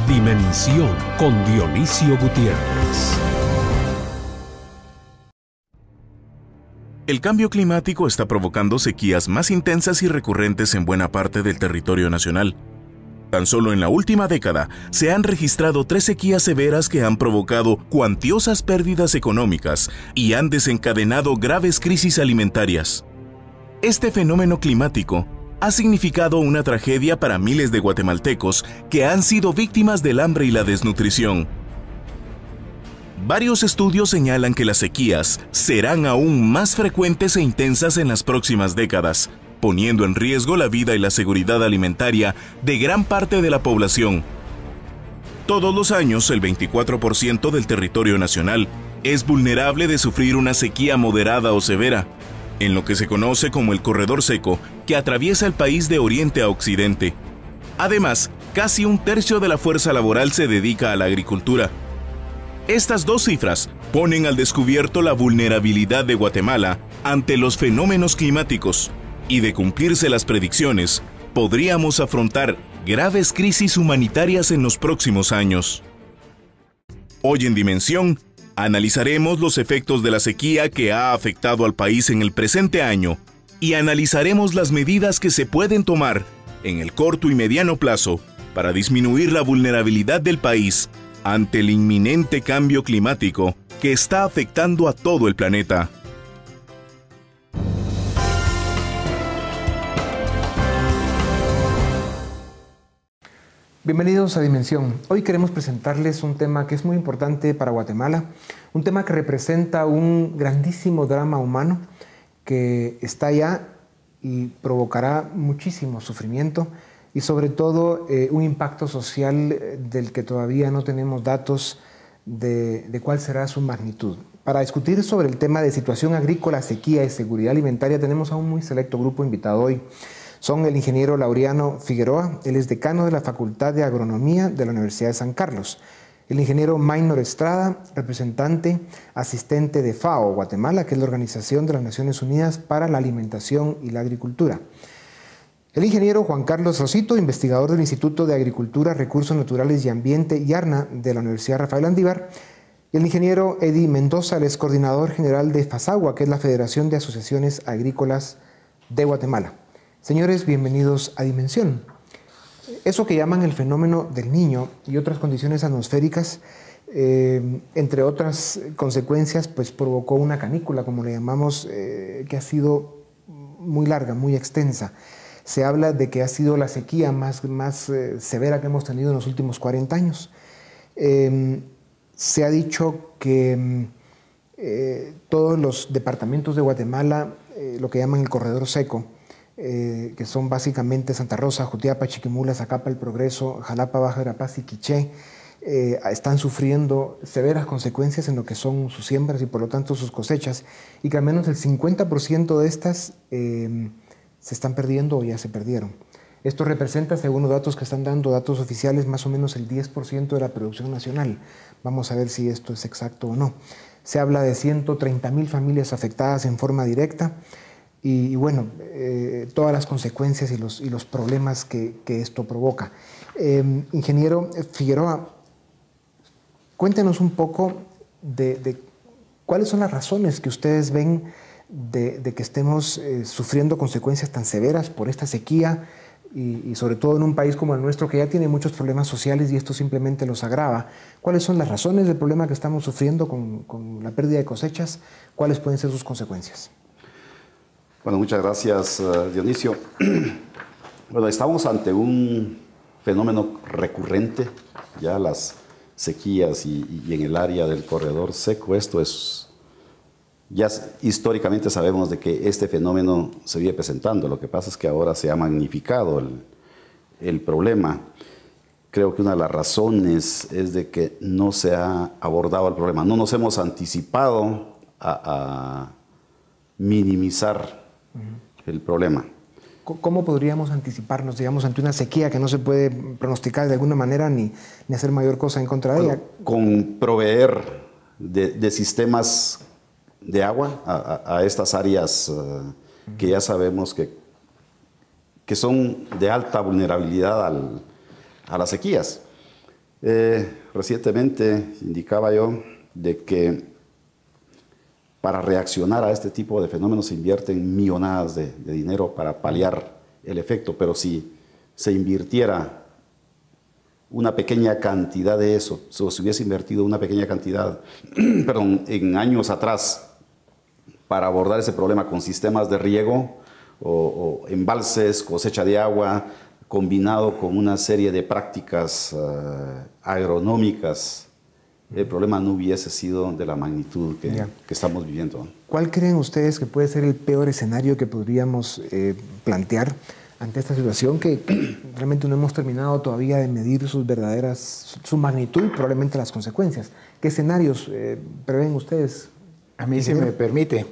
Dimensión con Dionisio Gutiérrez. El cambio climático está provocando sequías más intensas y recurrentes en buena parte del territorio nacional. Tan solo en la última década se han registrado 3 sequías severas que han provocado cuantiosas pérdidas económicas y han desencadenado graves crisis alimentarias. Este fenómeno climático ha significado una tragedia para miles de guatemaltecos que han sido víctimas del hambre y la desnutrición. Varios estudios señalan que las sequías serán aún más frecuentes e intensas en las próximas décadas, poniendo en riesgo la vida y la seguridad alimentaria de gran parte de la población. Todos los años, el 24% del territorio nacional es vulnerable de sufrir una sequía moderada o severa, en lo que se conoce como el corredor seco, que atraviesa el país de oriente a occidente. Además, casi 1/3 de la fuerza laboral se dedica a la agricultura. Estas 2 cifras ponen al descubierto la vulnerabilidad de Guatemala ante los fenómenos climáticos, y de cumplirse las predicciones, podríamos afrontar graves crisis humanitarias en los próximos años. Hoy en Dimensión, analizaremos los efectos de la sequía que ha afectado al país en el presente año y analizaremos las medidas que se pueden tomar en el corto y mediano plazo para disminuir la vulnerabilidad del país ante el inminente cambio climático que está afectando a todo el planeta. Bienvenidos a Dimensión. Hoy queremos presentarles un tema que es muy importante para Guatemala, un tema que representa un grandísimo drama humano que está allá y provocará muchísimo sufrimiento y sobre todo un impacto social del que todavía no tenemos datos de cuál será su magnitud. Para discutir sobre el tema de situación agrícola, sequía y seguridad alimentaria tenemos a un muy selecto grupo invitado hoy. Son el ingeniero Laureano Figueroa, él es decano de la Facultad de Agronomía de la Universidad de San Carlos. El ingeniero Maynor Estrada, representante asistente de FAO Guatemala, que es la Organización de las Naciones Unidas para la Alimentación y la Agricultura. El ingeniero Juan Carlos Rosito, investigador del Instituto de Agricultura, Recursos Naturales y Ambiente, YARNA, de la Universidad Rafael Andívar. Y el ingeniero Eddie Mendoza, él es coordinador general de FASAGUA, que es la Federación de Asociaciones Agrícolas de Guatemala. Señores, bienvenidos a Dimensión. Eso que llaman el fenómeno del Niño y otras condiciones atmosféricas, entre otras consecuencias, pues provocó una canícula, como le llamamos, que ha sido muy larga, muy extensa. Se habla de que ha sido la sequía más severa que hemos tenido en los últimos 40 años. Se ha dicho que todos los departamentos de Guatemala, lo que llaman el corredor seco, que son básicamente Santa Rosa, Jutiapa, Chiquimula, Zacapa, El Progreso, Jalapa, Baja Verapaz y Quiché, están sufriendo severas consecuencias en lo que son sus siembras y por lo tanto sus cosechas, y que al menos el 50% de estas se están perdiendo o ya se perdieron. Esto representa, según los datos que están dando, datos oficiales, más o menos el 10% de la producción nacional. Vamos a ver si esto es exacto o no. Se habla de 130,000 familias afectadas en forma directa, y bueno, todas las consecuencias y los problemas que esto provoca. Ingeniero Figueroa, cuéntenos un poco de cuáles son las razones que ustedes ven de que estemos sufriendo consecuencias tan severas por esta sequía y sobre todo en un país como el nuestro que ya tiene muchos problemas sociales y esto simplemente los agrava. ¿Cuáles son las razones del problema que estamos sufriendo con la pérdida de cosechas? ¿Cuáles pueden ser sus consecuencias? Bueno, muchas gracias, Dionisio. Bueno, estamos ante un fenómeno recurrente, ya las sequías y en el área del corredor seco, esto es, ya históricamente sabemos de que este fenómeno se viene presentando, lo que pasa es que ahora se ha magnificado el problema. Creo que una de las razones es de que no se ha abordado el problema, no nos hemos anticipado a minimizar el problema. ¿Cómo podríamos anticiparnos, digamos, ante una sequía que no se puede pronosticar de alguna manera ni hacer mayor cosa en contra de ella? Con proveer de sistemas de agua a estas áreas que ya sabemos que son de alta vulnerabilidad a las sequías. Recientemente indicaba yo de que para reaccionar a este tipo de fenómenos se invierten millonadas de dinero para paliar el efecto, pero si se invirtiera una pequeña cantidad de eso, o se hubiese invertido una pequeña cantidad, perdón, en años atrás para abordar ese problema con sistemas de riego o embalses, cosecha de agua, combinado con una serie de prácticas agronómicas, el problema no hubiese sido de la magnitud que estamos viviendo. ¿Cuál creen ustedes que puede ser el peor escenario que podríamos plantear ante esta situación que realmente no hemos terminado todavía de medir su magnitud y probablemente las consecuencias? ¿Qué escenarios prevén ustedes? A mí, si me permite.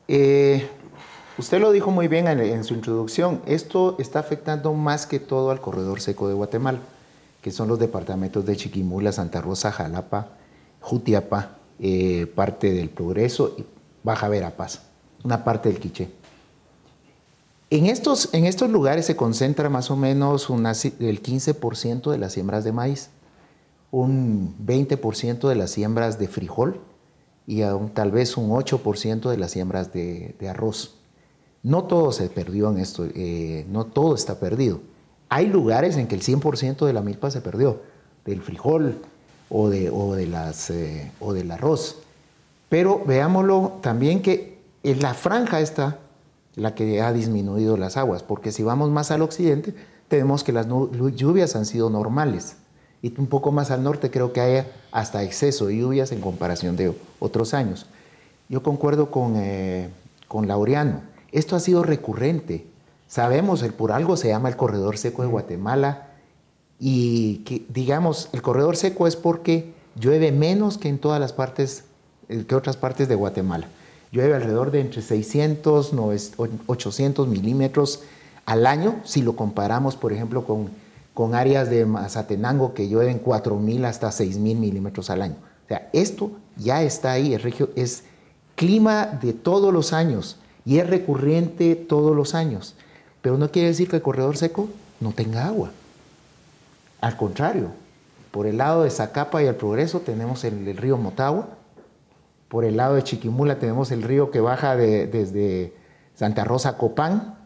Usted lo dijo muy bien en su introducción. Esto está afectando más que todo al corredor seco de Guatemala, que son los departamentos de Chiquimula, Santa Rosa, Jalapa, Jutiapa, parte del Progreso y Baja Verapaz, una parte del Quiché. En estos lugares se concentra más o menos el 15% de las siembras de maíz, un 20% de las siembras de frijol y tal vez un 8% de las siembras de arroz. No todo se perdió en esto, no todo está perdido. Hay lugares en que el 100% de la milpa se perdió, del frijol o del arroz. Pero veámoslo también que en la franja está la que ha disminuido las aguas, porque si vamos más al occidente, tenemos que las lluvias han sido normales. Y un poco más al norte creo que hay hasta exceso de lluvias en comparación de otros años. Yo concuerdo con Laureano. Esto ha sido recurrente. Sabemos, por algo se llama el corredor seco de Guatemala, y que, digamos, el corredor seco es porque llueve menos que en todas las partes, que otras partes de Guatemala. Llueve alrededor de entre 600 y 800 milímetros al año, si lo comparamos, por ejemplo, con áreas de Mazatenango que llueven 4.000 hasta 6.000 milímetros al año. O sea, esto ya está ahí, es clima de todos los años y es recurrente todos los años. Pero no quiere decir que el corredor seco no tenga agua. Al contrario, por el lado de Zacapa y el Progreso tenemos el río Motagua. Por el lado de Chiquimula tenemos el río que baja desde Santa Rosa a Copán.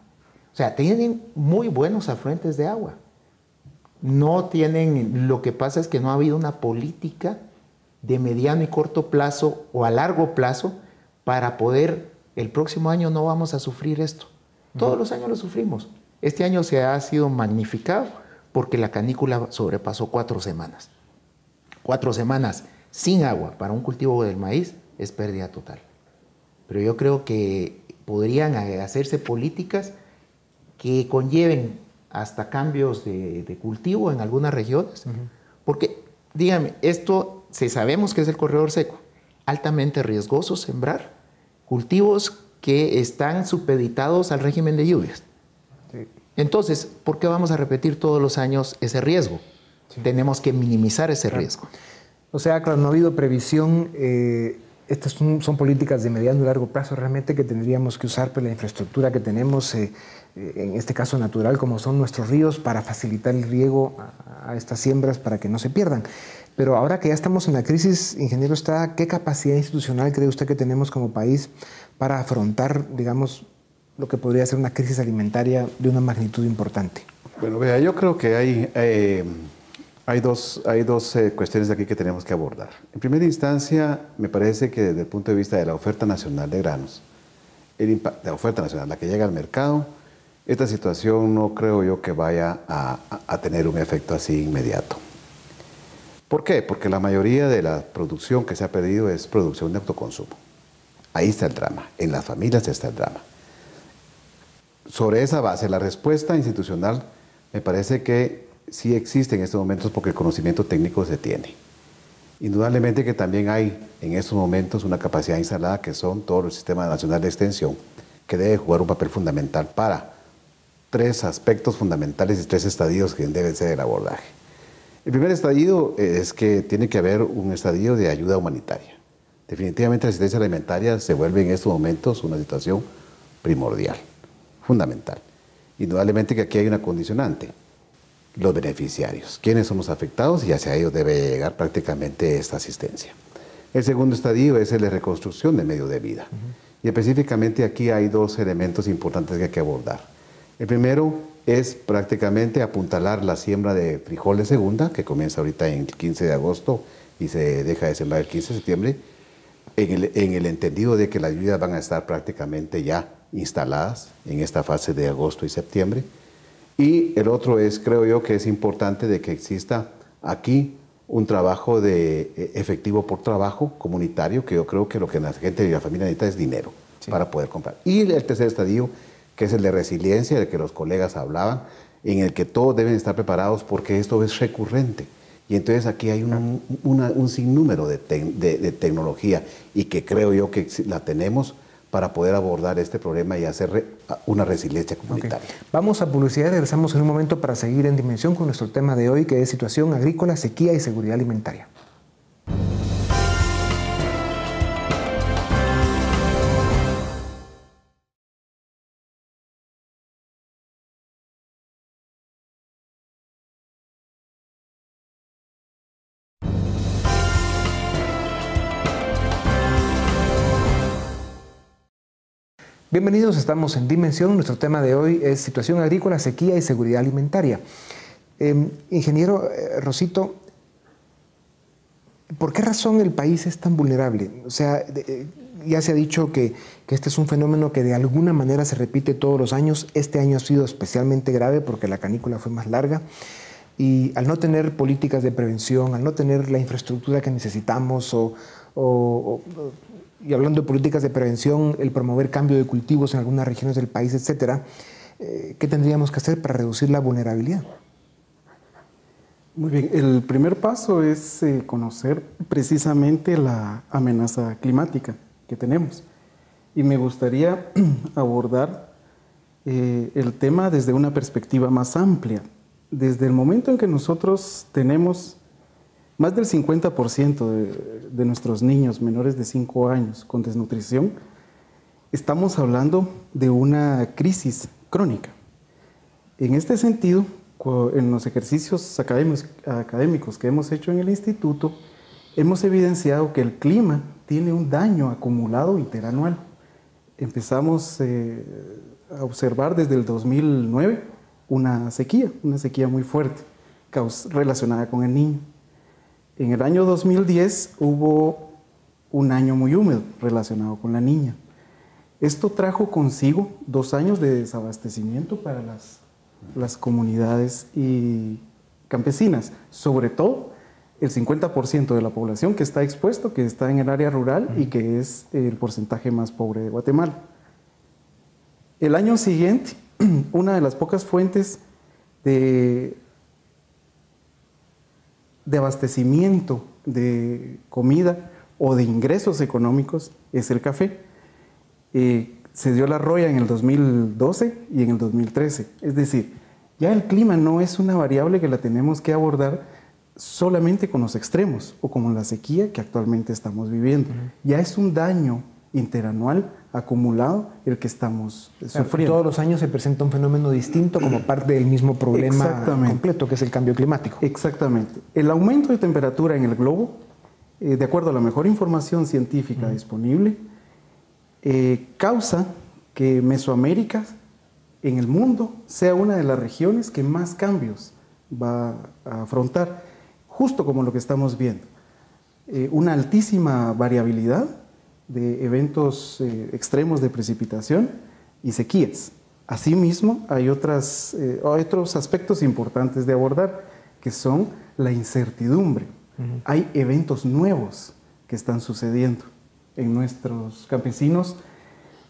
O sea, tienen muy buenos afluentes de agua. No tienen, lo que pasa es que no ha habido una política de mediano y corto plazo o a largo plazo para poder, el próximo año no vamos a sufrir esto. Todos los años lo sufrimos. Este año se ha sido magnificado porque la canícula sobrepasó 4 semanas. 4 semanas sin agua para un cultivo del maíz es pérdida total. Pero yo creo que podrían hacerse políticas que conlleven hasta cambios de cultivo en algunas regiones. Porque, dígame, esto sabemos que es el corredor seco, altamente riesgoso sembrar cultivos que están supeditados al régimen de lluvias. Sí. Entonces, ¿por qué vamos a repetir todos los años ese riesgo? Sí. Tenemos que minimizar ese riesgo. O sea, claro, no ha habido previsión. Estas son políticas de mediano y largo plazo realmente que tendríamos que usar por la infraestructura que tenemos, en este caso natural, como son nuestros ríos, para facilitar el riego a estas siembras para que no se pierdan. Pero ahora que ya estamos en la crisis, ingeniero Estrada, ¿qué capacidad institucional cree usted que tenemos como país para afrontar, digamos, lo que podría ser una crisis alimentaria de una magnitud importante? Bueno, vea, yo creo que hay dos cuestiones aquí que tenemos que abordar. En primera instancia, me parece que desde el punto de vista de la oferta nacional de granos, la oferta nacional, la que llega al mercado, esta situación no creo yo que vaya a tener un efecto así inmediato. ¿Por qué? Porque la mayoría de la producción que se ha perdido es producción de autoconsumo. Ahí está el drama, en las familias está el drama. Sobre esa base, la respuesta institucional me parece que sí existe en estos momentos porque el conocimiento técnico se tiene. Indudablemente que también hay en estos momentos una capacidad instalada que son todo el Sistema Nacional de Extensión, que debe jugar un papel fundamental para 3 aspectos fundamentales y 3 estadios que deben ser el abordaje. El primer estadio es que tiene que haber un estadio de ayuda humanitaria. Definitivamente la asistencia alimentaria se vuelve en estos momentos una situación primordial, fundamental. Indudablemente que aquí hay una condicionante. los beneficiarios, quiénes somos afectados, y hacia ellos debe llegar prácticamente esta asistencia. El segundo estadio es el de reconstrucción de medio de vida. Y específicamente aquí hay dos elementos importantes que hay que abordar. El primero es prácticamente apuntalar la siembra de frijol de segunda, que comienza ahorita en el 15 de agosto y se deja de sembrar el 15 de septiembre, en el entendido de que las lluvias van a estar prácticamente ya instaladas en esta fase de agosto y septiembre. Y el otro es, creo yo, que es importante de que exista aquí un trabajo de efectivo por trabajo comunitario, que yo creo que lo que la gente y la familia necesita es dinero para poder comprar. Y el tercer estadio, que es el de resiliencia, del que los colegas hablaban, en el que todos deben estar preparados porque esto es recurrente. Y entonces aquí hay un sinnúmero de tecnología, y que creo yo que la tenemos para poder abordar este problema y hacer una resiliencia comunitaria. Vamos a publicidad y regresamos en un momento para seguir en Dimensión con nuestro tema de hoy, que es situación agrícola, sequía y seguridad alimentaria. Bienvenidos, estamos en Dimensión. Nuestro tema de hoy es situación agrícola, sequía y seguridad alimentaria. Ingeniero Rosito, ¿por qué razón el país es tan vulnerable? O sea, ya se ha dicho que este es un fenómeno que de alguna manera se repite todos los años. Este año ha sido especialmente grave porque la canícula fue más larga. Y al no tener políticas de prevención, al no tener la infraestructura que necesitamos y hablando de políticas de prevención, el promover cambio de cultivos en algunas regiones del país, etcétera, ¿qué tendríamos que hacer para reducir la vulnerabilidad? Muy bien, el primer paso es conocer precisamente la amenaza climática que tenemos. Y me gustaría abordar el tema desde una perspectiva más amplia. Desde el momento en que nosotros tenemos más del 50% de nuestros niños menores de 5 años con desnutrición, estamos hablando de una crisis crónica. En este sentido, en los ejercicios académicos que hemos hecho en el instituto, hemos evidenciado que el clima tiene un daño acumulado interanual. Empezamos a observar desde el 2009 una sequía muy fuerte relacionada con el Niño. En el año 2010 hubo un año muy húmedo relacionado con la Niña. Esto trajo consigo 2 años de desabastecimiento para las comunidades y campesinas, sobre todo el 50% de la población que está expuesto, que está en el área rural y que es el porcentaje más pobre de Guatemala. El año siguiente, una de las pocas fuentes de abastecimiento de comida o de ingresos económicos es el café. Se dio la roya en el 2012 y en el 2013. Es decir, ya el clima no es una variable que la tenemos que abordar solamente con los extremos o como la sequía que actualmente estamos viviendo. Ya es un daño interanual acumulado el que estamos sufriendo. Todos los años se presenta un fenómeno distinto como parte del mismo problema completo, que es el cambio climático. Exactamente. El aumento de temperatura en el globo, de acuerdo a la mejor información científica disponible, causa que Mesoamérica en el mundo sea una de las regiones que más cambios va a afrontar, justo como lo que estamos viendo. Una altísima variabilidad de eventos extremos de precipitación y sequías. Asimismo, hay otros aspectos importantes de abordar, que son la incertidumbre. Hay eventos nuevos que están sucediendo. En nuestros campesinos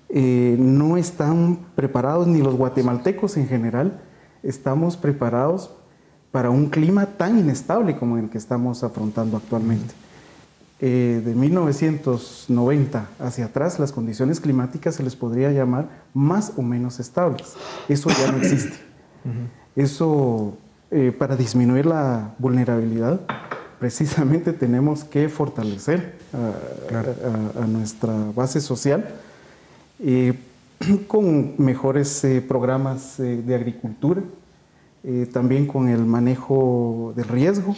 no están preparados, ni los guatemaltecos en general, estamos preparados para un clima tan inestable como el que estamos afrontando actualmente. De 1990 hacia atrás, las condiciones climáticas se les podría llamar más o menos estables. Eso ya no existe. Eso, para disminuir la vulnerabilidad, precisamente tenemos que fortalecer a nuestra base social con mejores programas de agricultura, también con el manejo de riesgo,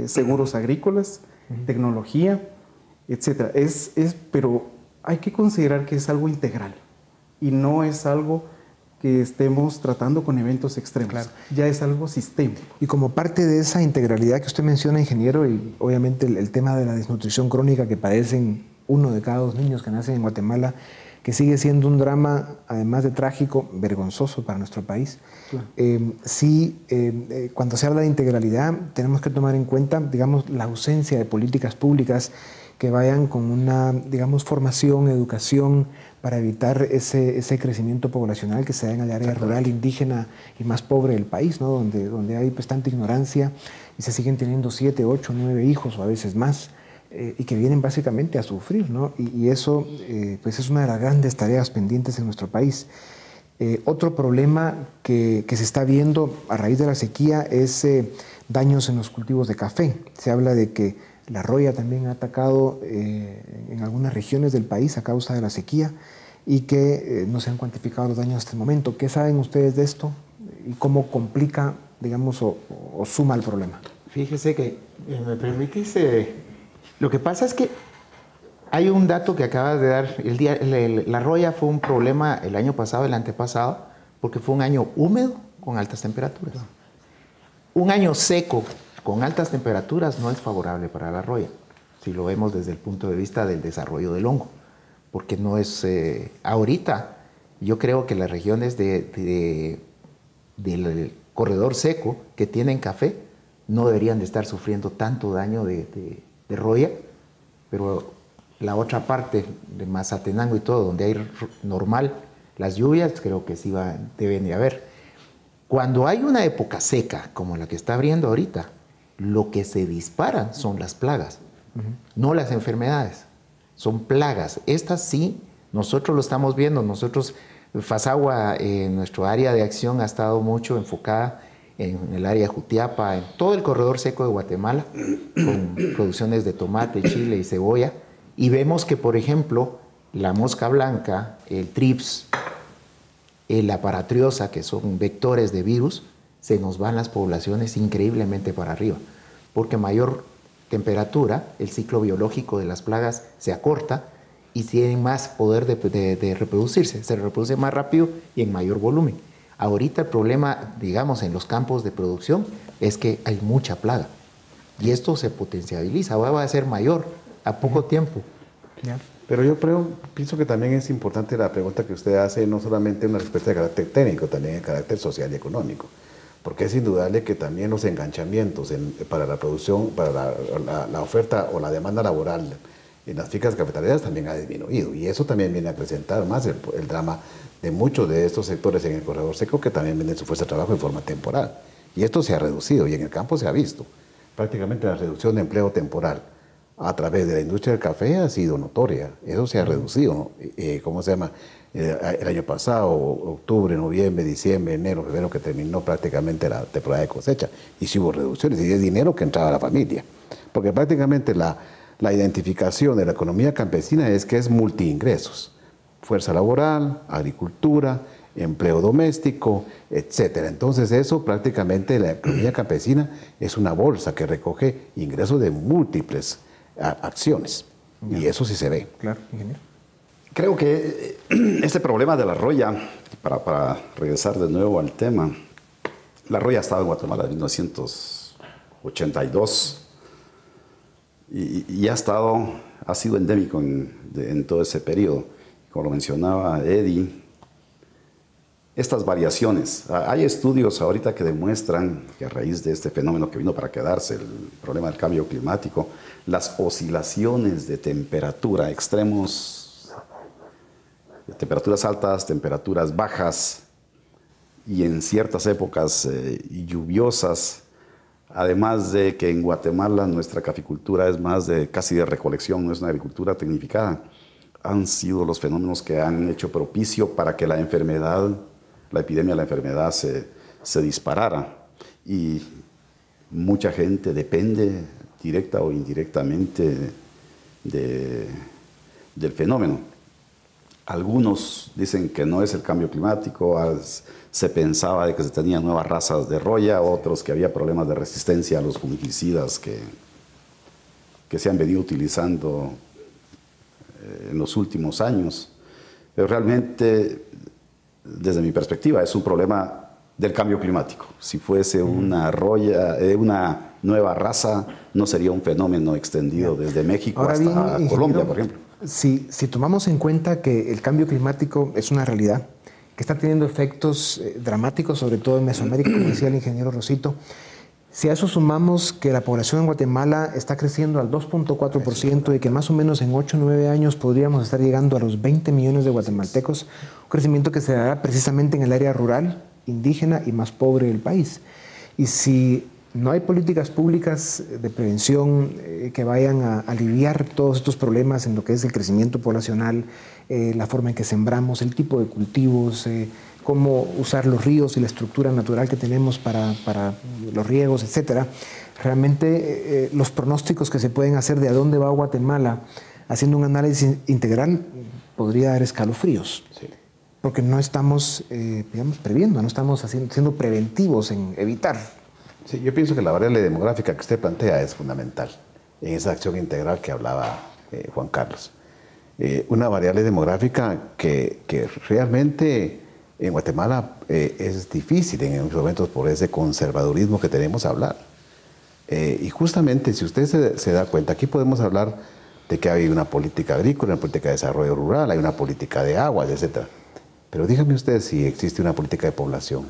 seguros agrícolas, tecnología, etc. Pero hay que considerar que es algo integral y no es algo que estemos tratando con eventos extremos. Claro. Ya es algo sistémico. Y como parte de esa integralidad que usted menciona, ingeniero, y obviamente el tema de la desnutrición crónica que padecen 1 de cada 2 niños que nacen en Guatemala, que sigue siendo un drama, además de trágico, vergonzoso para nuestro país. Claro. Cuando se habla de integralidad, tenemos que tomar en cuenta, digamos, la ausencia de políticas públicas que vayan con una, digamos, formación, educación, para evitar ese crecimiento poblacional que se da en el área rural, indígena y más pobre del país, ¿no? Donde hay pues tanta ignorancia y se siguen teniendo 7, 8, 9 hijos o a veces más, y que vienen básicamente a sufrir, ¿no? Y eso pues es una de las grandes tareas pendientes en nuestro país. Otro problema que se está viendo a raíz de la sequía es daños en los cultivos de café. Se habla de que la roya también ha atacado en algunas regiones del país a causa de la sequía y que no se han cuantificado los daños hasta el momento. ¿Qué saben ustedes de esto y cómo complica, digamos, o suma el problema? Fíjese que, me permitís, lo que pasa es que hay un dato que acabas de dar. La roya fue un problema el año pasado, el antepasado, porque fue un año húmedo con altas temperaturas. Un año seco con altas temperaturas no es favorable para la roya, si lo vemos desde el punto de vista del desarrollo del hongo, porque no es... ahorita, yo creo que las regiones del corredor seco que tienen café no deberían de estar sufriendo tanto daño de roya, pero la otra parte de Mazatenango y todo, donde hay normal las lluvias, creo que sí deben de haber. Cuando hay una época seca, como la que está abriendo ahorita, lo que se disparan son las plagas, no las enfermedades, son plagas. Estas sí, nosotros lo estamos viendo. Nosotros, FASAGUA, en nuestro área de acción ha estado mucho enfocada en el área de Jutiapa, en todo el corredor seco de Guatemala, con producciones de tomate, chile y cebolla, y vemos que, por ejemplo, la mosca blanca, el trips, la paratriosa, que son vectores de virus, se nos van las poblaciones increíblemente para arriba, porque mayor temperatura, el ciclo biológico de las plagas se acorta y tienen más poder de reproducirse, se reproduce más rápido y en mayor volumen. Ahorita el problema, digamos, en los campos de producción es que hay mucha plaga y esto se potencializa, va a ser mayor a poco tiempo. Pero yo pienso que también es importante la pregunta que usted hace, no solamente una respuesta de carácter técnico, también de carácter social y económico. Porque es indudable que también los enganchamientos para la producción, para la oferta o la demanda laboral en las fincas cafetaleras también ha disminuido. Y eso también viene a acrecentar más el drama de muchos de estos sectores en el corredor seco que también venden su fuerza de trabajo en forma temporal. Y esto se ha reducido y en el campo se ha visto. Prácticamente la reducción de empleo temporal a través de la industria del café ha sido notoria. Eso se ha reducido, ¿no? ¿Cómo se llama? El año pasado, octubre, noviembre, diciembre, enero, febrero, que terminó prácticamente la temporada de cosecha. Y sí hubo reducciones, y es dinero que entraba a la familia. Porque prácticamente la identificación de la economía campesina es que es multiingresos. Fuerza laboral, agricultura, empleo doméstico, etcétera. Entonces eso prácticamente, la economía campesina es una bolsa que recoge ingresos de múltiples acciones. Y eso sí se ve. Claro, ingeniero. Creo que este problema de la roya, para regresar de nuevo al tema, la roya ha estado en Guatemala en 1982 y ha sido endémico en todo ese periodo. Como lo mencionaba Eddie, estas variaciones, hay estudios ahorita que demuestran que a raíz de este fenómeno que vino para quedarse, el problema del cambio climático, las oscilaciones de temperatura, extremos, temperaturas altas, temperaturas bajas y en ciertas épocas lluviosas, además de que en Guatemala nuestra caficultura es más casi de recolección, no es una agricultura tecnificada, han sido los fenómenos que han hecho propicio para que la epidemia de la enfermedad se disparara. Y mucha gente depende directa o indirectamente del fenómeno. Algunos dicen que no es el cambio climático, se pensaba de que se tenían nuevas razas de roya, otros que había problemas de resistencia a los fungicidas que se han venido utilizando en los últimos años. Pero realmente, desde mi perspectiva, es un problema del cambio climático. Si fuese una roya, una nueva raza, no sería un fenómeno extendido desde México hasta Colombia, por ejemplo. Si tomamos en cuenta que el cambio climático es una realidad, que está teniendo efectos dramáticos, sobre todo en Mesoamérica, como decía el ingeniero Rosito, si a eso sumamos que la población en Guatemala está creciendo al 2.4% y que más o menos en 8 o 9 años podríamos estar llegando a los 20 millones de guatemaltecos, un crecimiento que se dará precisamente en el área rural, indígena y más pobre del país. Y si no hay políticas públicas de prevención que vayan a aliviar todos estos problemas en lo que es el crecimiento poblacional, la forma en que sembramos, el tipo de cultivos, cómo usar los ríos y la estructura natural que tenemos para los riegos, etcétera, realmente los pronósticos que se pueden hacer de a dónde va Guatemala, haciendo un análisis integral, podría dar escalofríos. Sí. Porque no estamos, digamos, previendo, no estamos siendo preventivos en evitar. Sí, yo pienso que la variable demográfica que usted plantea es fundamental en esa acción integral que hablaba Juan Carlos. Una variable demográfica que realmente en Guatemala es difícil en estos momentos por ese conservadurismo que tenemos hablar. Y justamente, si usted se da cuenta, aquí podemos hablar de que hay una política agrícola, una política de desarrollo rural, hay una política de aguas, etc. Pero dígame usted si existe una política de población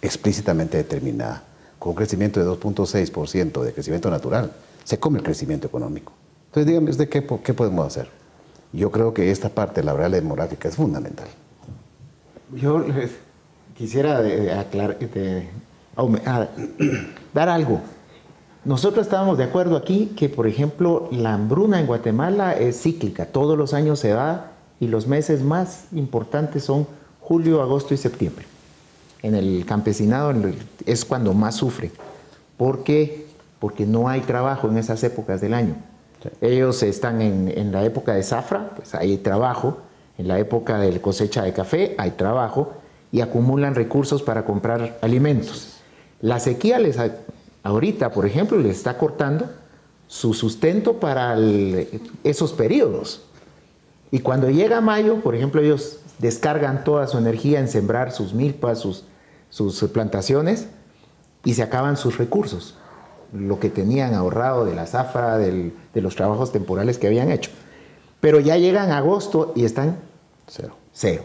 explícitamente determinada, con un crecimiento de 2.6% de crecimiento natural, se come el crecimiento económico. Entonces dígame usted qué podemos hacer. Yo creo que esta parte de la variable demográfica es fundamental. Yo les quisiera dar algo. Nosotros estábamos de acuerdo aquí que, por ejemplo, la hambruna en Guatemala es cíclica. Todos los años se da y los meses más importantes son julio, agosto y septiembre. En el campesinado es cuando más sufre. ¿Por qué? Porque no hay trabajo en esas épocas del año. Sí. Ellos están en la época de zafra, pues hay trabajo. En la época de cosecha de café hay trabajo y acumulan recursos para comprar alimentos. La sequía ahorita, por ejemplo, les está cortando su sustento para esos periodos. Y cuando llega mayo, por ejemplo, ellos descargan toda su energía en sembrar sus milpas, sus plantaciones, y se acaban sus recursos, lo que tenían ahorrado de la zafra, de los trabajos temporales que habían hecho. Pero ya llegan a agosto y están cero. Sí.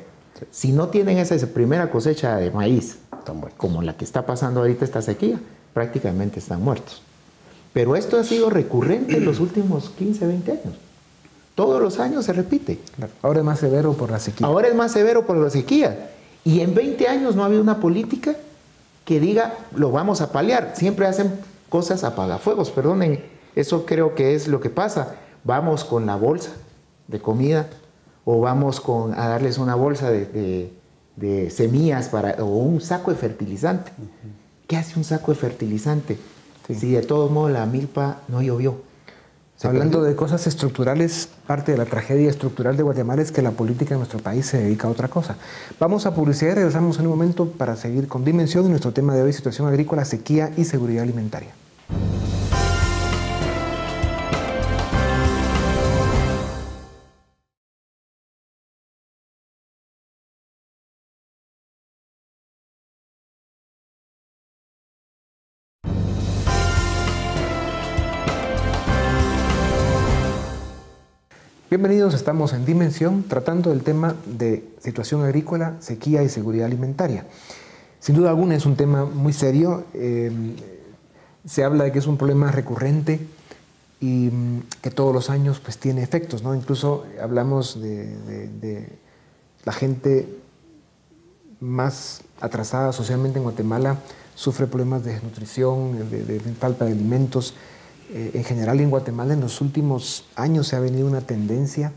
Si no tienen esa primera cosecha de maíz, como la que está pasando ahorita esta sequía, prácticamente están muertos. Pero esto ha sido recurrente en los últimos 15, 20 años. Todos los años se repite. Ahora es más severo por la sequía. Ahora es más severo por la sequía. Y en 20 años no ha habido una política que diga, lo vamos a paliar. Siempre hacen cosas apagafuegos, perdonen. Eso creo que es lo que pasa. Vamos con la bolsa de comida o vamos a darles una bolsa de semillas o un saco de fertilizante. ¿Qué hace un saco de fertilizante? Sí. Si de todos modos la milpa no llovió. Hablando de cosas estructurales, parte de la tragedia estructural de Guatemala es que la política en nuestro país se dedica a otra cosa. Vamos a publicidad y regresamos en un momento para seguir con Dimensión y nuestro tema de hoy, situación agrícola, sequía y seguridad alimentaria. Bienvenidos, estamos en Dimensión tratando el tema de situación agrícola, sequía y seguridad alimentaria. Sin duda alguna es un tema muy serio, se habla de que es un problema recurrente y que todos los años pues, tiene efectos, ¿no? Incluso hablamos de la gente más atrasada socialmente en Guatemala, sufre problemas de desnutrición, de falta de alimentos. En general en Guatemala en los últimos años se ha venido una tendencia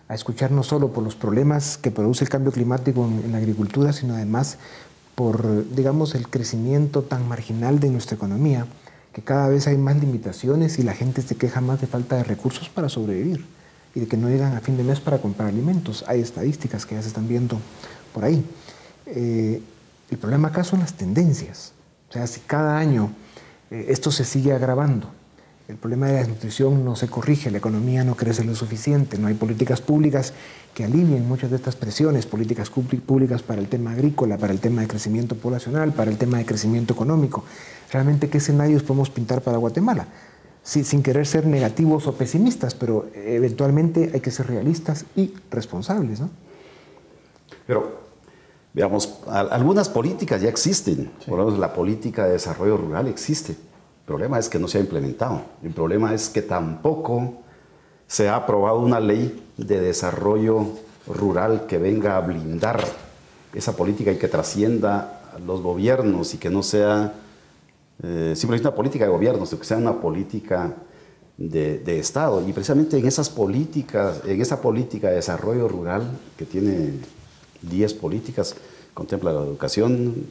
a escuchar no solo por los problemas que produce el cambio climático en la agricultura, sino además por, digamos, el crecimiento tan marginal de nuestra economía, que cada vez hay más limitaciones y la gente se queja más de falta de recursos para sobrevivir. y de que no llegan a fin de mes para comprar alimentos. Hay estadísticas que ya se están viendo por ahí. El problema acá son las tendencias. O sea, si cada año esto se sigue agravando, el problema de la desnutrición no se corrige, la economía no crece lo suficiente, no hay políticas públicas que alivien muchas de estas presiones, políticas públicas para el tema agrícola, para el tema de crecimiento poblacional, para el tema de crecimiento económico. Realmente, ¿qué escenarios podemos pintar para Guatemala? Sí, sin querer ser negativos o pesimistas, pero eventualmente hay que ser realistas y responsables, ¿no? Pero, veamos, algunas políticas ya existen. Sí. Por ejemplo, la política de desarrollo rural existe. El problema es que no se ha implementado. El problema es que tampoco se ha aprobado una ley de desarrollo rural que venga a blindar esa política y que trascienda a los gobiernos y que no sea simplemente una política de gobierno, sino que sea una política de Estado. Y precisamente en esas políticas, en esa política de desarrollo rural, que tiene 10 políticas, contempla la educación,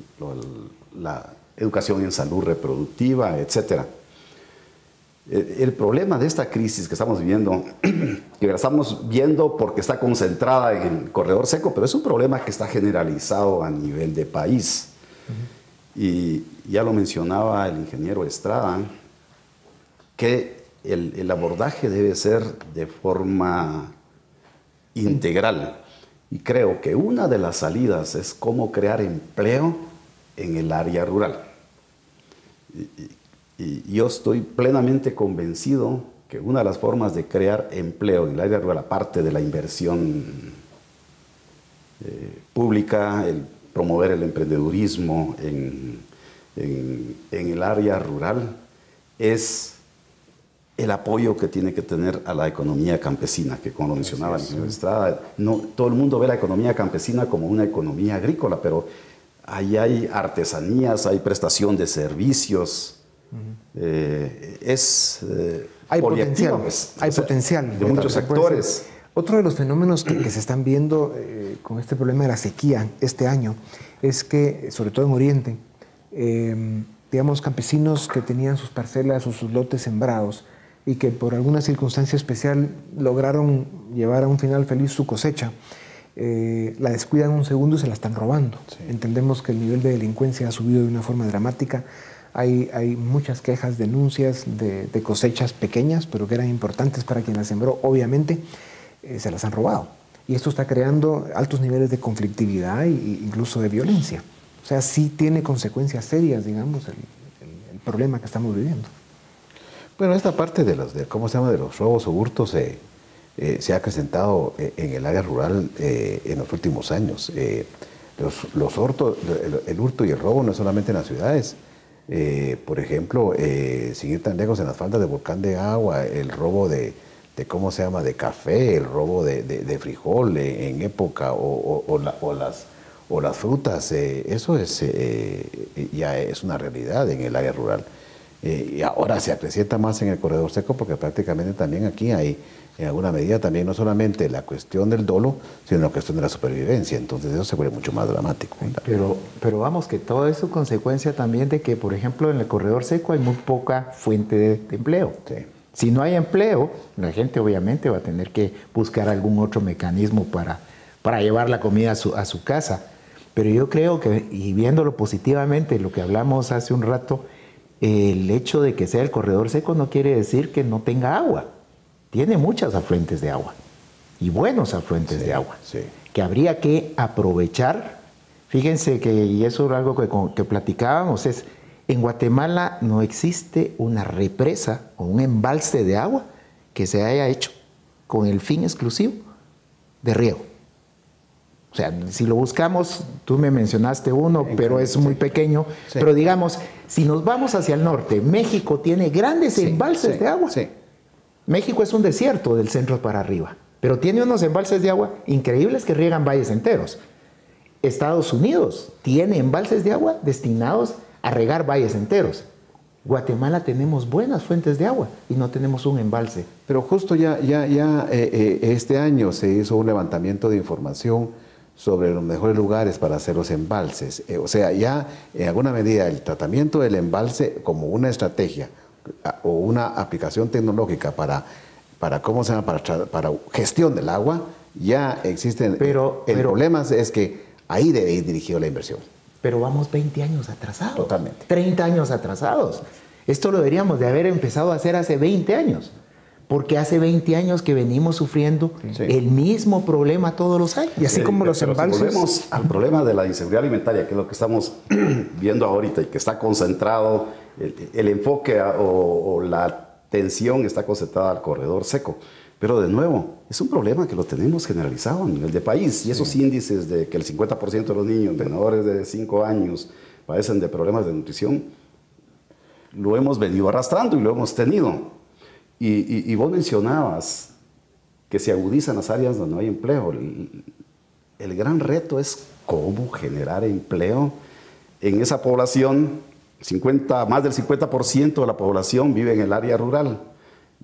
la educación en salud reproductiva, etc. El problema de esta crisis que estamos viviendo, que la estamos viendo porque está concentrada en el corredor seco, pero es un problema que está generalizado a nivel de país. Y ya lo mencionaba el ingeniero Estrada, que el abordaje debe ser de forma integral. Y creo que una de las salidas es cómo crear empleo en el área rural. Y yo estoy plenamente convencido que una de las formas de crear empleo en el área rural, aparte de la inversión pública, el promover el emprendedurismo en el área rural, es el apoyo que tiene que tener a la economía campesina, que como lo mencionaba el ingeniero Estrada, no, todo el mundo ve la economía campesina como una economía agrícola, pero ahí hay artesanías, hay prestación de servicios, hay potencial, hay potencial de muchos sectores. Otro de los fenómenos que se están viendo con este problema de la sequía este año es que, sobre todo en Oriente, digamos, campesinos que tenían sus parcelas o sus lotes sembrados y que por alguna circunstancia especial lograron llevar a un final feliz su cosecha, la descuidan un segundo y se la están robando. Sí. Entendemos que el nivel de delincuencia ha subido de una forma dramática. Hay muchas quejas, denuncias de cosechas pequeñas, pero que eran importantes para quien las sembró. Obviamente, se las han robado. Y esto está creando altos niveles de conflictividad e incluso de violencia. O sea, sí tiene consecuencias serias, digamos, el problema que estamos viviendo. Bueno, esta parte de los robos o hurtos se ha acrecentado en el área rural en los últimos años. El hurto y el robo no es solamente en las ciudades. Por ejemplo, sin ir tan lejos, en las faldas de Volcán de Agua, el robo de café, el robo de frijol en época o las frutas, eso ya es una realidad en el área rural. Y ahora se acrecienta más en el corredor seco porque prácticamente también aquí hay, en alguna medida, también no solamente la cuestión del dolo, sino la cuestión de la supervivencia. Entonces eso se vuelve mucho más dramático. Pero vamos, que todo eso es consecuencia también de que, por ejemplo, en el corredor seco hay muy poca fuente de empleo. Sí. Si no hay empleo, la gente obviamente va a tener que buscar algún otro mecanismo para llevar la comida a su casa. Pero yo creo que, y viéndolo positivamente, lo que hablamos hace un rato, el hecho de que sea el corredor seco no quiere decir que no tenga agua. Tiene muchas afluentes de agua y buenos afluentes de agua que habría que aprovechar. Fíjense que, y eso es algo que platicábamos, es en Guatemala no existe una represa o un embalse de agua que se haya hecho con el fin exclusivo de riego. O sea, si lo buscamos, tú me mencionaste uno, pero es muy pequeño. Sí. Pero digamos, si nos vamos hacia el norte, México tiene grandes embalses de agua. Sí. México es un desierto del centro para arriba, pero tiene unos embalses de agua increíbles que riegan valles enteros. Estados Unidos tiene embalses de agua destinados a regar valles enteros. Guatemala tenemos buenas fuentes de agua y no tenemos un embalse. Pero justo este año se hizo un levantamiento de información sobre los mejores lugares para hacer los embalses. O sea, ya en alguna medida el tratamiento del embalse como una estrategia o una aplicación tecnológica para ¿cómo se llama? Para gestión del agua, ya existen. Pero el problema es que ahí debe ir dirigido la inversión. Pero vamos 20 años atrasados. Totalmente. 30 años atrasados. Esto lo deberíamos de haber empezado a hacer hace 20 años. Porque hace 20 años que venimos sufriendo el mismo problema todos los años. Y así como los embalses. Si volvemos al problema de la inseguridad alimentaria, que es lo que estamos viendo ahorita y que está concentrado, el enfoque o la atención está concentrada al corredor seco. Pero de nuevo, es un problema que lo tenemos generalizado a nivel de país. Y esos índices de que el 50% de los niños menores de 5 años padecen de problemas de nutrición, lo hemos venido arrastrando y lo hemos tenido. Y vos mencionabas que se agudizan las áreas donde no hay empleo. El gran reto es cómo generar empleo en esa población. Más del 50% de la población vive en el área rural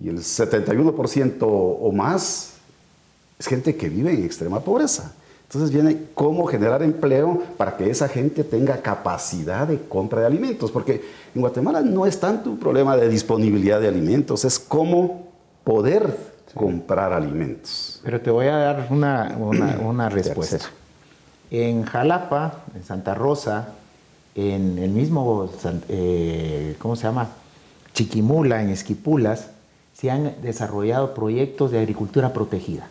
y el 71% o más es gente que vive en extrema pobreza. Entonces viene cómo generar empleo para que esa gente tenga capacidad de compra de alimentos, porque en Guatemala no es tanto un problema de disponibilidad de alimentos, es cómo poder comprar alimentos. Pero te voy a dar una respuesta. En Jalapa, en Santa Rosa, en el mismo, ¿cómo se llama? Chiquimula, en Esquipulas, se han desarrollado proyectos de agricultura protegida.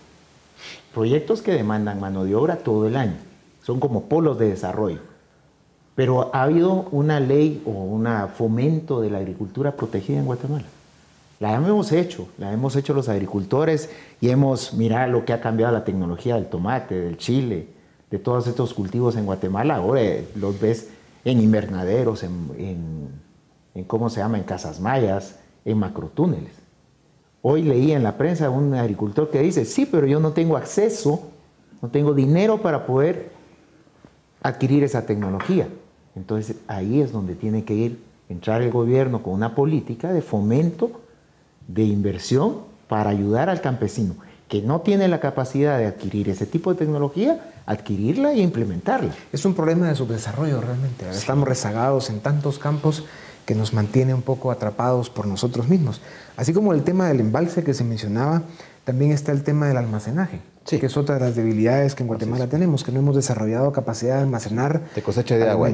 Proyectos que demandan mano de obra todo el año. Son como polos de desarrollo. Pero ha habido una ley o un fomento de la agricultura protegida en Guatemala. La hemos hecho los agricultores y hemos mirado lo que ha cambiado la tecnología del tomate, del chile, de todos estos cultivos en Guatemala. Ahora los ves en invernaderos, ¿cómo se llama? En casas mayas, en macrotúneles. Hoy leí en la prensa un agricultor que dice, sí, pero yo no tengo acceso, no tengo dinero para poder adquirir esa tecnología. Entonces ahí es donde tiene que entrar el gobierno con una política de fomento, de inversión para ayudar al campesino que no tiene la capacidad de adquirir ese tipo de tecnología, adquirirla e implementarla. Es un problema de subdesarrollo realmente. Sí. Estamos rezagados en tantos campos que nos mantiene un poco atrapados por nosotros mismos. Así como el tema del embalse que se mencionaba, también está el tema del almacenaje, que es otra de las debilidades que en Guatemala tenemos, que no hemos desarrollado capacidad de almacenar. De cosecha de agua.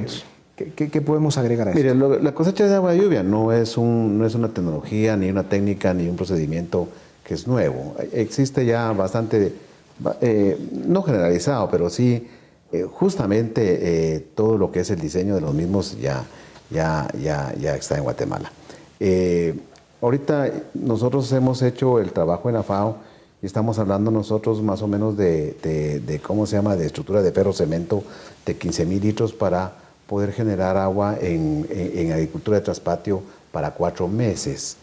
¿Qué podemos agregar a eso? Mire, la cosecha de agua de lluvia no es una tecnología, ni una técnica, ni un procedimiento que es nuevo. Existe ya bastante, no generalizado, pero sí justamente todo lo que es el diseño de los mismos ya está en Guatemala. Ahorita nosotros hemos hecho el trabajo en la FAO y estamos hablando nosotros más o menos de ¿cómo se llama?, de estructura de ferro-cemento de 15,000 litros para poder generar agua en agricultura de traspatio para 4 meses.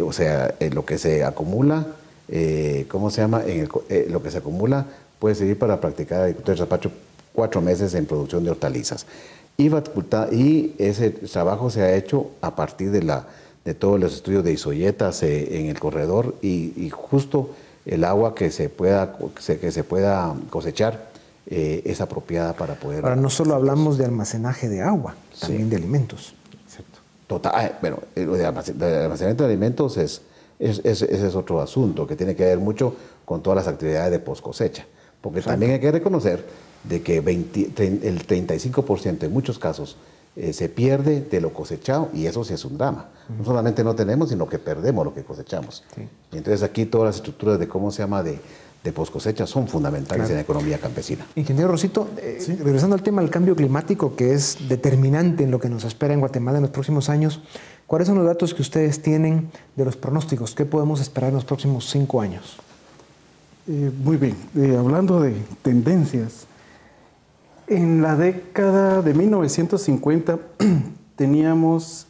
O sea, lo que se acumula, ¿cómo se llama?, lo que se acumula puede servir para practicar agricultura de traspatio 4 meses en producción de hortalizas. Y ese trabajo se ha hecho a partir de todos los estudios de isoyetas en el corredor y justo el agua que se pueda cosechar es apropiada para poder... Ahora, no solo hablamos de almacenaje de agua, también de alimentos. Exacto. Total, bueno, el almacenamiento de alimentos ese es otro asunto que tiene que ver mucho con todas las actividades de post cosecha. Porque también hay que reconocer de que el 35% en muchos casos se pierde de lo cosechado y eso sí es un drama. No solamente no tenemos, sino que perdemos lo que cosechamos. Sí. Y entonces aquí todas las estructuras de cómo se llama de post cosecha son fundamentales en la economía campesina. Ingeniero Rosito, regresando al tema del cambio climático, que es determinante en lo que nos espera en Guatemala en los próximos años, ¿cuáles son los datos que ustedes tienen de los pronósticos? ¿Qué podemos esperar en los próximos 5 años? Muy bien, hablando de tendencias, en la década de 1950 teníamos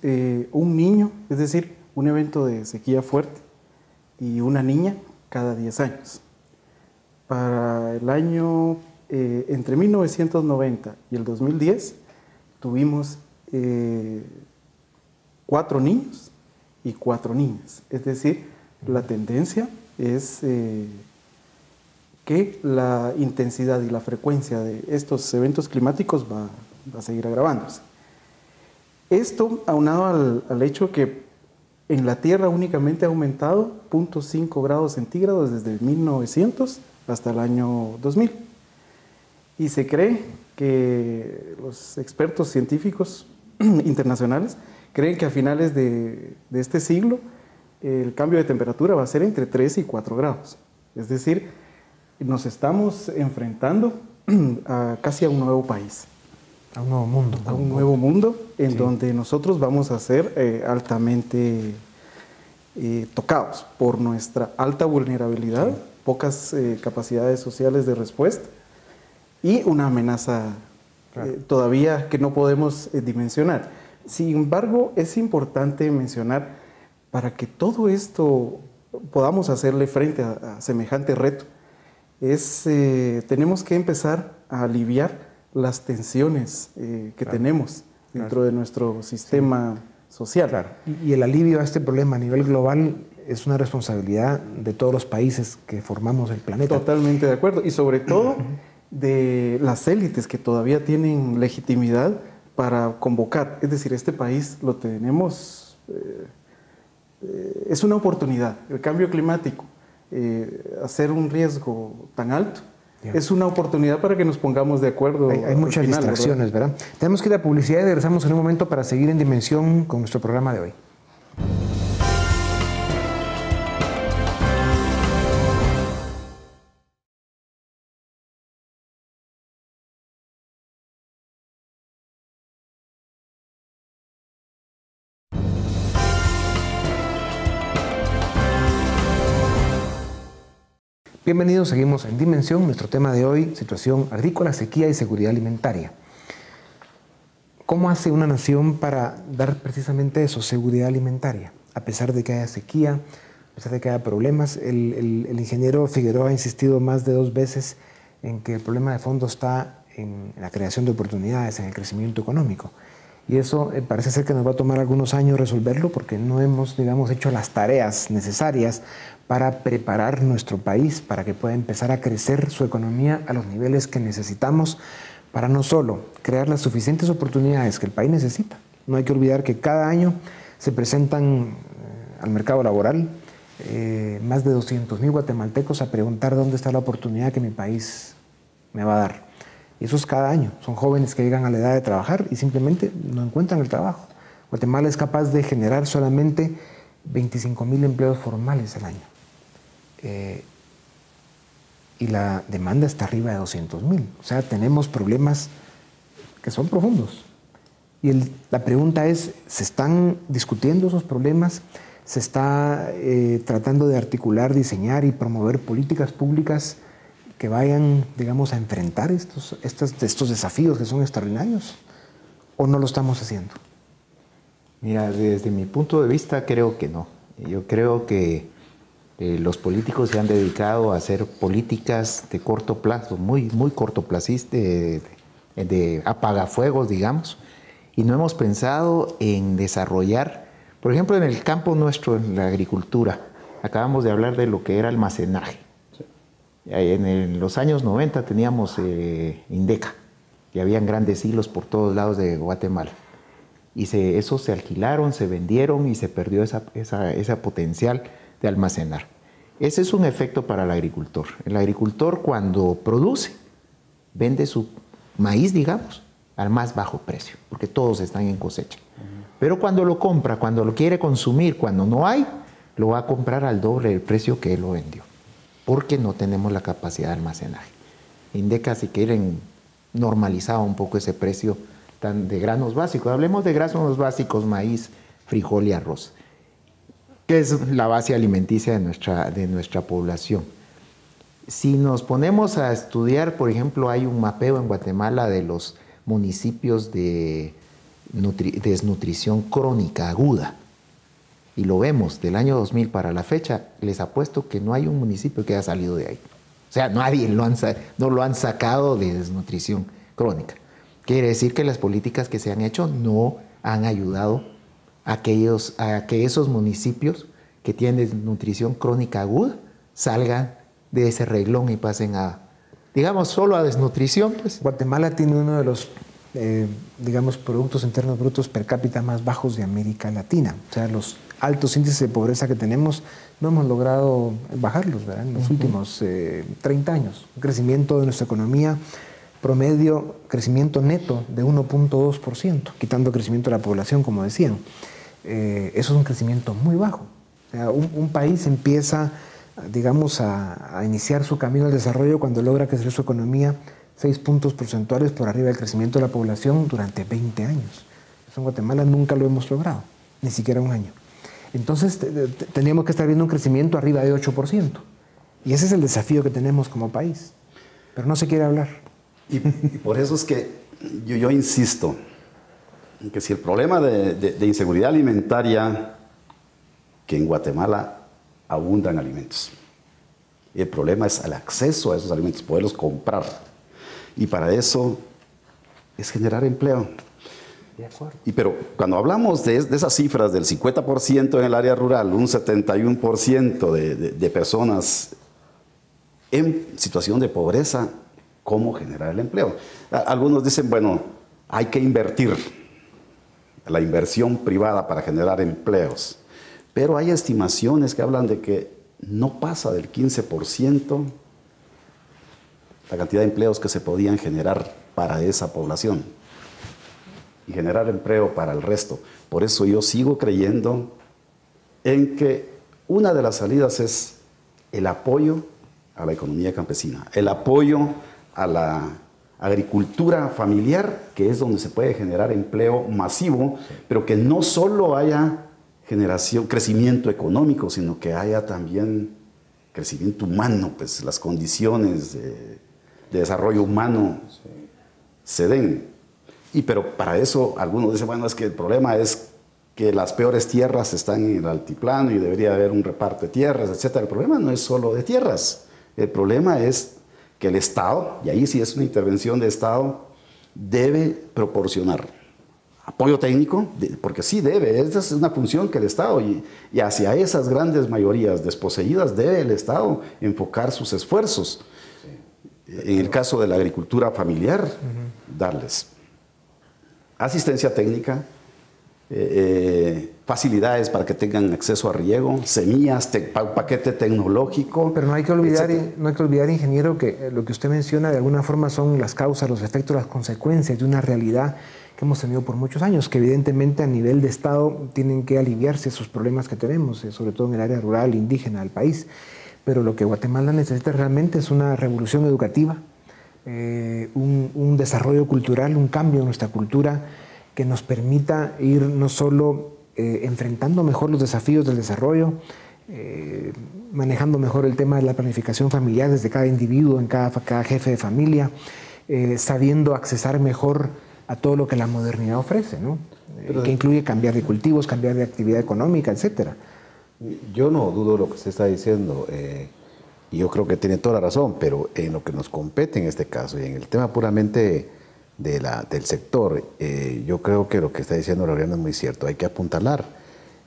un niño, es decir, un evento de sequía fuerte, y una niña cada 10 años. Para el año, entre 1990 y el 2010, tuvimos 4 niños y 4 niñas. Es decir, la tendencia es que la intensidad y la frecuencia de estos eventos climáticos va a seguir agravándose. Esto aunado al hecho que En la Tierra únicamente ha aumentado 0.5 grados centígrados desde 1900 hasta el año 2000. Y se cree que los expertos científicos internacionales creen que a finales de este siglo el cambio de temperatura va a ser entre 3 y 4 grados. Es decir, nos estamos enfrentando casi a un nuevo país. A un nuevo mundo. A un nuevo mundo en donde nosotros vamos a ser altamente tocados por nuestra alta vulnerabilidad, pocas capacidades sociales de respuesta y una amenaza todavía que no podemos dimensionar. Sin embargo, es importante mencionar, para que todo esto podamos hacerle frente a semejante reto, tenemos que empezar a aliviar las tensiones que tenemos dentro de nuestro sistema social. Claro. Y el alivio a este problema a nivel global es una responsabilidad de todos los países que formamos el planeta. Totalmente de acuerdo. Y sobre todo de las élites que todavía tienen legitimidad para convocar. Es decir, este país lo tenemos, es una oportunidad. El cambio climático, hacer un riesgo tan alto, es una oportunidad para que nos pongamos de acuerdo. Hay muchas distracciones, ¿verdad? Tenemos que ir a publicidad y regresamos en un momento para seguir en Dimensión con nuestro programa de hoy. Bienvenidos, seguimos en Dimensión. Nuestro tema de hoy, situación agrícola, sequía y seguridad alimentaria. ¿Cómo hace una nación para dar precisamente eso, seguridad alimentaria? A pesar de que haya sequía, a pesar de que haya problemas, el ingeniero Figueroa ha insistido más de 2 veces en que el problema de fondo está en la creación de oportunidades, en el crecimiento económico. Y eso parece ser que nos va a tomar algunos años resolverlo porque no hemos, digamos, hecho las tareas necesarias para preparar nuestro país para que pueda empezar a crecer su economía a los niveles que necesitamos para no solo crear las suficientes oportunidades que el país necesita. No hay que olvidar que cada año se presentan al mercado laboral más de 200,000 guatemaltecos a preguntar dónde está la oportunidad que mi país me va a dar. Y eso es cada año. Son jóvenes que llegan a la edad de trabajar y simplemente no encuentran el trabajo. Guatemala es capaz de generar solamente 25,000 empleos formales al año. Y la demanda está arriba de 200,000. O sea, tenemos problemas que son profundos. Y la pregunta es, ¿se están discutiendo esos problemas? ¿Se está tratando de articular, diseñar y promover políticas públicas que vayan, digamos, a enfrentar estos desafíos que son extraordinarios? ¿O no lo estamos haciendo? Mira, desde mi punto de vista creo que no. Yo creo que los políticos se han dedicado a hacer políticas de corto plazo, muy cortoplacistas, de apagafuegos, digamos, y no hemos pensado en desarrollar, por ejemplo, en el campo nuestro, en la agricultura, acabamos de hablar de lo que era almacenaje. Sí. En los años 90 teníamos Indeca, y habían grandes hilos por todos lados de Guatemala. Y esos se alquilaron, se vendieron y se perdió esa potencial de almacenar. Ese es un efecto para el agricultor. El agricultor cuando produce, vende su maíz, digamos, al más bajo precio, porque todos están en cosecha. Pero cuando lo compra, cuando lo quiere consumir, cuando no hay, lo va a comprar al doble del precio que él lo vendió, porque no tenemos la capacidad de almacenaje. Indeca, si quieren, normalizaba un poco ese precio de granos básicos. Hablemos de granos básicos, maíz, frijol y arroz, que es la base alimenticia de nuestra población. Si nos ponemos a estudiar, por ejemplo, hay un mapeo en Guatemala de los municipios de desnutrición crónica aguda, y lo vemos del año 2000 para la fecha, les apuesto que no hay un municipio que haya salido de ahí. O sea, nadie no lo han sacado de desnutrición crónica. Quiere decir que las políticas que se han hecho no han ayudado a que esos municipios que tienen desnutrición crónica aguda salgan de ese reglón y pasen a, digamos, solo a desnutrición. Pues. Guatemala tiene uno de los, digamos, productos internos brutos per cápita más bajos de América Latina. O sea, los altos índices de pobreza que tenemos, no hemos logrado bajarlos, ¿verdad?, en los últimos 30 años. Un crecimiento de nuestra economía promedio, crecimiento neto de 1.2%, quitando crecimiento de la población, como decían. Eso es un crecimiento muy bajo. O sea, un país empieza, digamos, a iniciar su camino al desarrollo cuando logra crecer su economía 6 puntos porcentuales por arriba del crecimiento de la población durante 20 años. Eso en Guatemala nunca lo hemos logrado, ni siquiera un año. Entonces teníamos que estar viendo un crecimiento arriba de 8%. Y ese es el desafío que tenemos como país. Pero no se quiere hablar. Y por eso es que yo insisto en que si el problema de inseguridad alimentaria, que en Guatemala abundan alimentos, el problema es el acceso a esos alimentos, poderlos comprar. Y para eso es generar empleo. De acuerdo. Pero cuando hablamos de esas cifras del 50% en el área rural, un 71% de personas en situación de pobreza, ¿cómo generar el empleo? Algunos dicen, bueno, hay que invertir, la inversión privada para generar empleos. Pero hay estimaciones que hablan de que no pasa del 15% la cantidad de empleos que se podían generar para esa población y generar empleo para el resto. Por eso yo sigo creyendo en que una de las salidas es el apoyo a la economía campesina, el apoyo a la agricultura familiar, que es donde se puede generar empleo masivo, pero que no solo haya crecimiento económico, sino que haya también crecimiento humano, pues las condiciones de desarrollo humano se den. Pero para eso algunos dicen, bueno, es que el problema es que las peores tierras están en el altiplano y debería haber un reparto de tierras, etc. El problema no es solo de tierras, el problema es que el Estado, y ahí sí es una intervención de Estado, debe proporcionar apoyo técnico, porque sí debe, esa es una función que el Estado, y hacia esas grandes mayorías desposeídas debe el Estado enfocar sus esfuerzos. En el caso de la agricultura familiar, darles asistencia técnica, facilidades para que tengan acceso a riego, semillas, paquete tecnológico. Pero no hay que olvidar, ingeniero, que lo que usted menciona de alguna forma son las causas, los efectos, las consecuencias de una realidad que hemos tenido por muchos años, que evidentemente a nivel de Estado tienen que aliviarse esos problemas que tenemos, sobre todo en el área rural, indígena del país. Pero lo que Guatemala necesita realmente es una revolución educativa, un desarrollo cultural, un cambio en nuestra cultura que nos permita ir no solo enfrentando mejor los desafíos del desarrollo, manejando mejor el tema de la planificación familiar desde cada individuo, en cada jefe de familia, sabiendo accesar mejor a todo lo que la modernidad ofrece, ¿no? Que incluye cambiar de cultivos, cambiar de actividad económica, etcétera. Yo no dudo lo que usted está diciendo, y yo creo que tiene toda la razón, pero en lo que nos compete en este caso y en el tema puramente del sector, yo creo que lo que está diciendo Laureano es muy cierto. Hay que apuntalar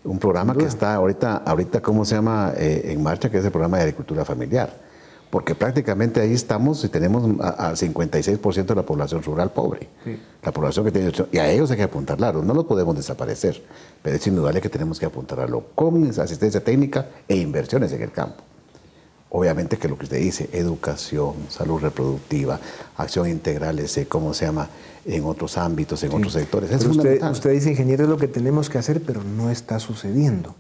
un programa que está ahorita ¿cómo se llama?, en marcha, que es el programa de agricultura familiar, porque prácticamente ahí estamos y tenemos al 56% de la población rural pobre. Sí. La población que tiene, y a ellos hay que apuntalarlo, no los podemos desaparecer, pero es indudable que tenemos que apuntalarlo con asistencia técnica e inversiones en el campo. Obviamente que lo que usted dice, educación, salud reproductiva, acción integral, ¿cómo se llama?, en otros ámbitos, en otros sectores. Es fundamental. Usted dice, ingeniero, es lo que tenemos que hacer, pero no está sucediendo.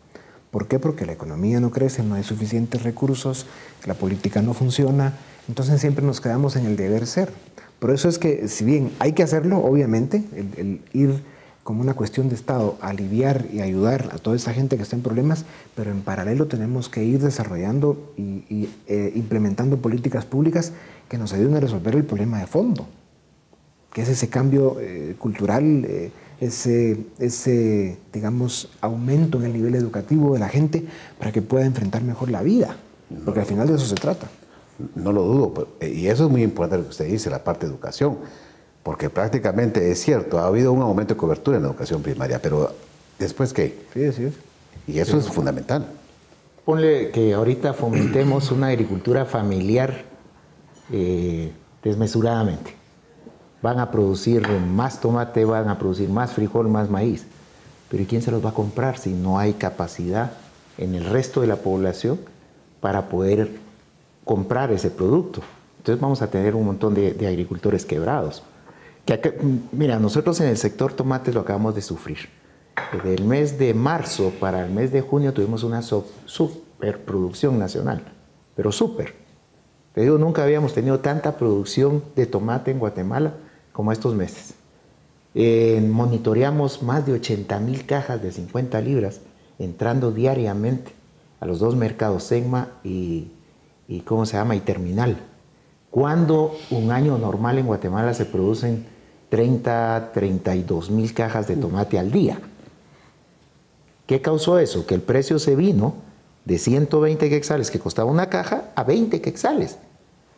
¿Por qué? Porque la economía no crece, no hay suficientes recursos, la política no funciona, entonces siempre nos quedamos en el deber ser. Por eso es que, si bien hay que hacerlo, obviamente, el ir como una cuestión de Estado, aliviar y ayudar a toda esa gente que está en problemas, pero en paralelo tenemos que ir desarrollando y implementando políticas públicas que nos ayuden a resolver el problema de fondo, que es ese cambio cultural, ese, digamos, aumento en el nivel educativo de la gente para que pueda enfrentar mejor la vida, porque al final de eso se trata. No lo dudo, y eso es muy importante lo que usted dice, la parte de educación, porque prácticamente es cierto, ha habido un aumento de cobertura en la educación primaria, pero ¿después qué? Sí, así es. Y eso es fundamental. Ponle que ahorita fomentemos una agricultura familiar desmesuradamente. Van a producir más tomate, van a producir más frijol, más maíz. pero ¿y quién se los va a comprar si no hay capacidad en el resto de la población para poder comprar ese producto? Entonces vamos a tener un montón de agricultores quebrados. Mira, nosotros en el sector tomates lo acabamos de sufrir. Desde el mes de marzo para el mes de junio tuvimos una superproducción nacional, pero súper. Te digo, nunca habíamos tenido tanta producción de tomate en Guatemala como estos meses. Monitoreamos más de 80,000 cajas de 50 libras entrando diariamente a los dos mercados, Segma y Terminal. Cuando un año normal en Guatemala se producen 32,000 cajas de tomate al día. ¿Qué causó eso? Que el precio se vino de 120 quetzales que costaba una caja a 20 quetzales,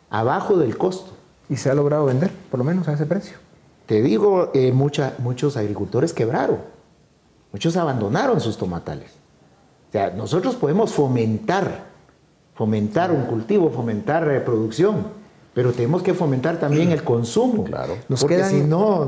abajo del costo. ¿Y se ha logrado vender, por lo menos, a ese precio? Te digo, muchos agricultores quebraron, muchos abandonaron sus tomatales. O sea, nosotros podemos fomentar un cultivo, fomentar producción, pero tenemos que fomentar también el consumo, claro. Porque si no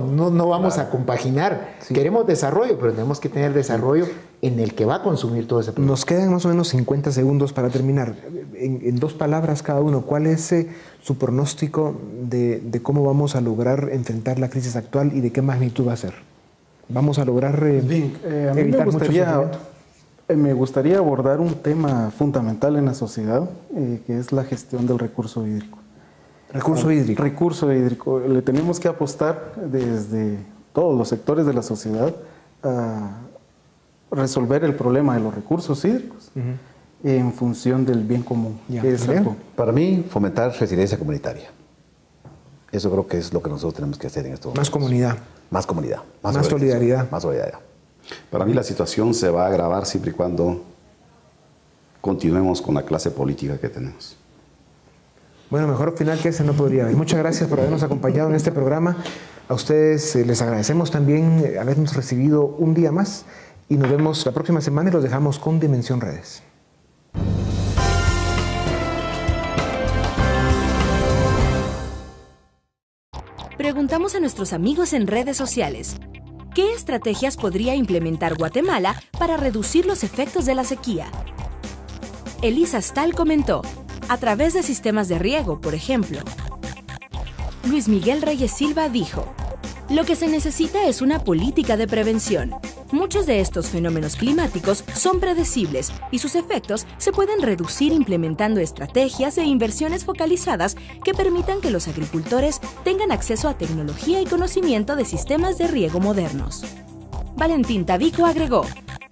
vamos a compaginar. Sí. Queremos desarrollo, pero tenemos que tener desarrollo en el que va a consumir todo ese producto. Nos quedan más o menos 50 segundos para terminar. En 2 palabras cada uno, ¿cuál es su pronóstico de cómo vamos a lograr enfrentar la crisis actual y de qué magnitud va a ser? ¿Vamos a lograr a mí me gustaría abordar un tema fundamental en la sociedad, que es la gestión del recurso hídrico. Recurso hídrico. Le tenemos que apostar desde todos los sectores de la sociedad a resolver el problema de los recursos hídricos en función del bien común. Para mí, fomentar resiliencia comunitaria. Eso creo que es lo que nosotros tenemos que hacer en estos momentos. Más comunidad. Más solidaridad. Más solidaridad. Para mí la situación se va a agravar siempre y cuando continuemos con la clase política que tenemos. Bueno, mejor final que ese no podría haber. Muchas gracias por habernos acompañado en este programa. A ustedes les agradecemos también habernos recibido un día más y nos vemos la próxima semana y los dejamos con Dimensión Redes. Preguntamos a nuestros amigos en redes sociales, ¿qué estrategias podría implementar Guatemala para reducir los efectos de la sequía? Elisa Stahl comentó, a través de sistemas de riego, por ejemplo. Luis Miguel Reyes Silva dijo, lo que se necesita es una política de prevención. Muchos de estos fenómenos climáticos son predecibles y sus efectos se pueden reducir implementando estrategias e inversiones focalizadas que permitan que los agricultores tengan acceso a tecnología y conocimiento de sistemas de riego modernos. Valentín Tabico agregó,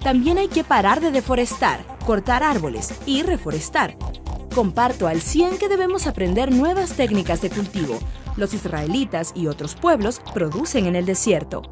también hay que parar de deforestar, cortar árboles y reforestar. Comparto al 100 que debemos aprender nuevas técnicas de cultivo. Los israelitas y otros pueblos producen en el desierto.